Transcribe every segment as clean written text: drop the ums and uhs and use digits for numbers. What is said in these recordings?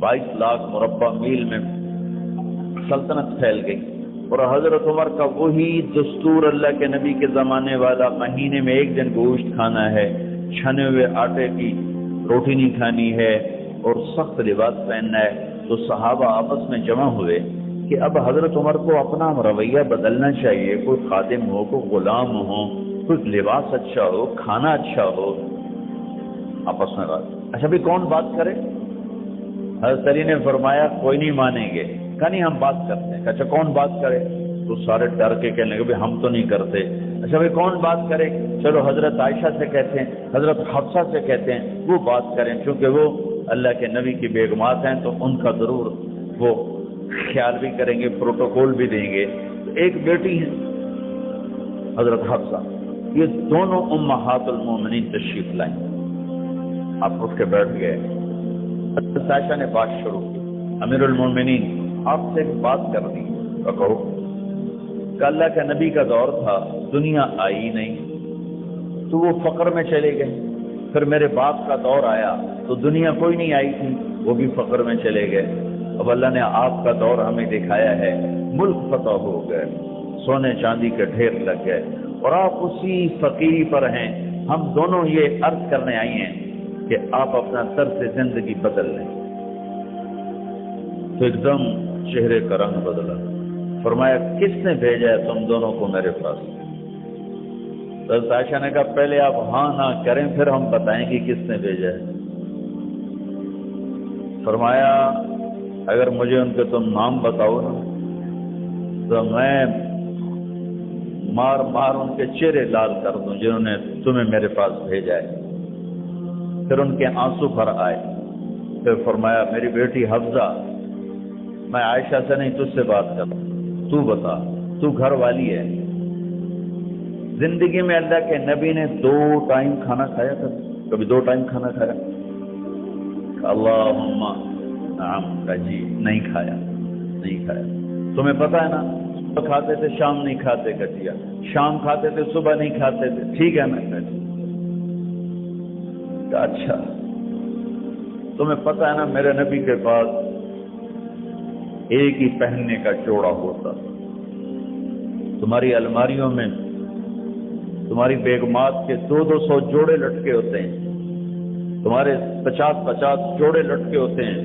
22 लाख मुरब्बा मील में सल्तनत फैल गई। और हजरत उमर का वही दस्तूर अल्लाह के नबी के ज़माने वाला, महीने में एक दिन गोश्त खाना है, छने हुए आटे की रोटी नहीं खानी है और सख्त लिबास पहनना है। तो सहाबा आपस में जमा हुए कि अब हजरत उमर को अपना रवैया बदलना चाहिए, कोई खादिम हो, कोई गुलाम हो, कोई लिबास अच्छा हो, खाना अच्छा हो। आपस में बात, अच्छा भी कौन बात करे? हज़रत अली ने फरमाया कोई नहीं मानेंगे। कहा नहीं हम बात करते हैं। अच्छा कौन बात करे? तो सारे डर के कहने लगे हम तो नहीं करते। अच्छा भाई कौन बात करे? चलो हजरत आयशा से कहते हैं, हजरत हफ्सा से कहते हैं वो बात करें, क्योंकि वो अल्लाह के नबी की बेगमात हैं तो उनका जरूर वो ख्याल भी करेंगे, प्रोटोकॉल भी देंगे। तो एक बेटी है हजरत हफ्सा, ये दोनों उम्महातुल मोमिनीन तशरीफ लाई। आप उठ के बैठ गए। हजरत आयशा ने बात शुरू की, अमीरुल मोमिनीन आपसे एक बात करनी है। कहो। अल्लाह के नबी का दौर था, दुनिया आई नहीं तो वो फक्र में चले गए। फिर मेरे बाप का दौर आया तो दुनिया कोई नहीं आई थी, वो भी फक्र में चले गए। अब अल्लाह ने आपका दौर हमें दिखाया है, मुल्क फतह हो गए, सोने चांदी के ढेर लग गए और आप उसी फकीरी पर हैं। हम दोनों ये अर्ज करने आई हैं कि आप अपना तर्ज जिंदगी बदल लें। तो एकदम चेहरे का रंग बदला। फरमाया किसने भेजा है तुम दोनों को मेरे पास? तो आयशा ने कहा पहले आप हाँ ना करें फिर हम बताएंगे किसने भेजा है। फरमाया अगर मुझे उनके तुम नाम बताओ ना तो मैं मार मार उनके चेहरे लाल कर दूं जिन्होंने तुम्हें मेरे पास भेजा है। फिर उनके आंसू भर आए। फिर फरमाया मेरी बेटी हफ्जा, मैं आयशा से नहीं तुझसे बात कर, तू बता, तू घर वाली है। जिंदगी में अल्लाह के नबी ने 2 टाइम खाना खाया था? कभी 2 टाइम खाना खाया? अल्लाहुम्मा नाम का जी नहीं खाया, नहीं खाया। तुम्हें पता है ना, सुबह खाते थे शाम नहीं खाते, कटिया शाम खाते थे सुबह नहीं खाते थे, ठीक है मैं कहती। अच्छा तुम्हें पता है ना मेरे नबी के पास एक ही पहनने का जोड़ा होता। तुम्हारी अलमारियों में तुम्हारी बेगमात के 200 जोड़े लटके होते हैं, तुम्हारे 50 जोड़े लटके होते हैं।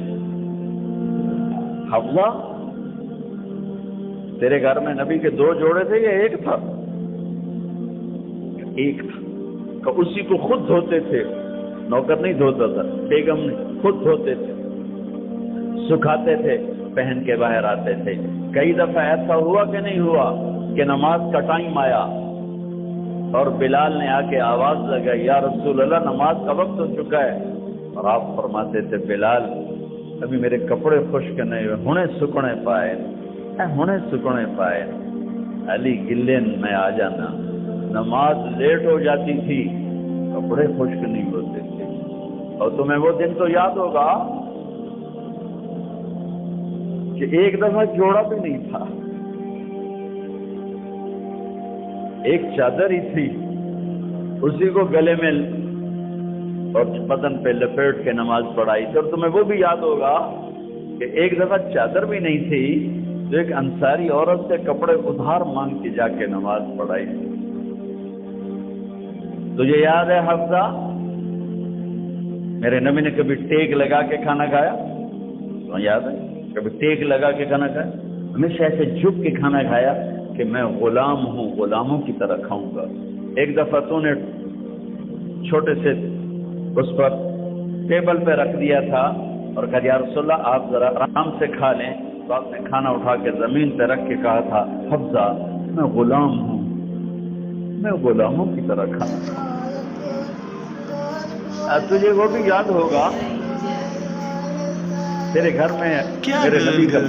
हफ्सा तेरे घर में नबी के 2 जोड़े थे या एक था? एक था। उसी को खुद धोते थे, नौकर नहीं धोता था, बेगम खुद धोते थे, सुखाते थे, पहन के बाहर आते थे। कई दफा ऐसा हुआ कि नहीं हुआ कि नमाज का टाइम आया और बिलाल ने आके आवाज लगाई या रसूल अल्लाह नमाज का वक्त हो चुका है, और आप फरमाते थे बिलाल अभी मेरे कपड़े खुश्क नहीं हुए, हुणे सुकने पाए, हुणे सुकने पाए। अली गिल्ले में आ जाना, नमाज लेट हो जाती थी, कपड़े खुश्क नहीं होते थे। और तुम्हें वो दिन तो याद होगा कि एक दफा जोड़ा भी नहीं था, एक चादर ही थी, उसी को गले में और बदन पे लपेट के नमाज पढ़ाई थी। और तुम्हें वो भी याद होगा कि एक दफा चादर भी नहीं थी तो एक अंसारी औरत से कपड़े उधार मांग के जाके नमाज पढ़ाई। तुझे याद है हफ्सा, मेरे नबी ने कभी टेक लगा के खाना खाया? तो याद है, कभी टेक लगा के खाना खाया? हमेशा ऐसे झुक के खाना खाया कि मैं गुलाम हूं, गुलामों की तरह खाऊंगा। एक दफा तूने छोटे से उस पर टेबल पे रख दिया था और कहा या रसूलल्लाह आप जरा आराम से खा लें, तो आपने खाना उठा के जमीन पे रख के कहा था हफ्सा मैं गुलाम हूं, मैं गुलामों की तरह खाना खाऊंगा। तुझे वो भी याद होगा तेरे घर में मेरे नबी का